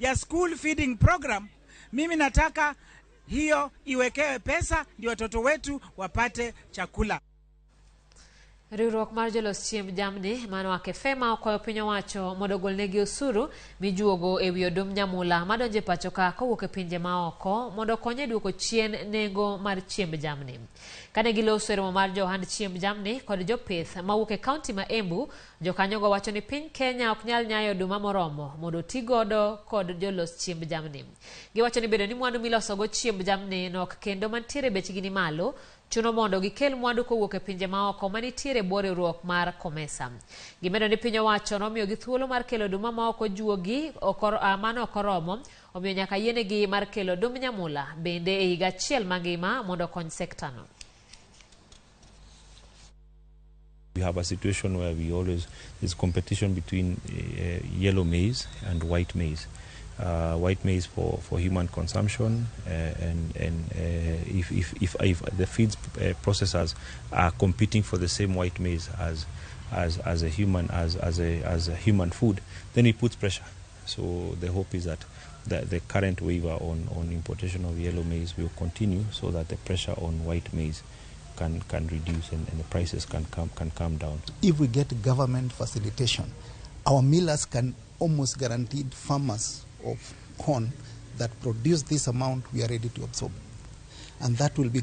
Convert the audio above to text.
ya school feeding program, mimi nataka hiyo iwekewe pesa ndio watoto wetu wapate chakula. Riwruok mar Jolos chiemb jamni mano akefema kwa pinyo wacho mondo golnegi osuru mijuogo ewi odumb nyamula madonje pacho ka kowuok e pinje maoko mondo konye duoko chien nengo mar chiemb jamni. Kane giloso romo mar johand chiemb jamni kod jopith mawuok e kaunti ma Embu, jokanyogo wacho ni piny Kenya ok nyal nyayo oduma moromo mondo tigodo kod Jolos chiemb jamni. Giwacho ni bedo ni mwandu milosogo chiemb jamni nok kendo mantiere bechgi ni malo, chuno mondo gikel mwandu kowuok e pinje maoko manitiere bwo riwruok mar Komesa. Gimedo ni piny owacho nomiyo gi thuolo mar kelo oduma maoko juogi mano okoromo, omiyo nyaka yienegi mar kelo odumb nyamula bende e higa achiel mangima mondo kony sekta no. We have a situation where there's competition between yellow maize and white maize. White maize for human consumption, and if the feeds processors are competing for the same white maize as a human food, then it puts pressure. So the hope is that the current waiver on importation of yellow maize will continue, so that the pressure on white maize can reduce and the prices can come down. If we get government facilitation, our millers can almost guarantee farmers of corn that produce this amount we are ready to absorb, and that will be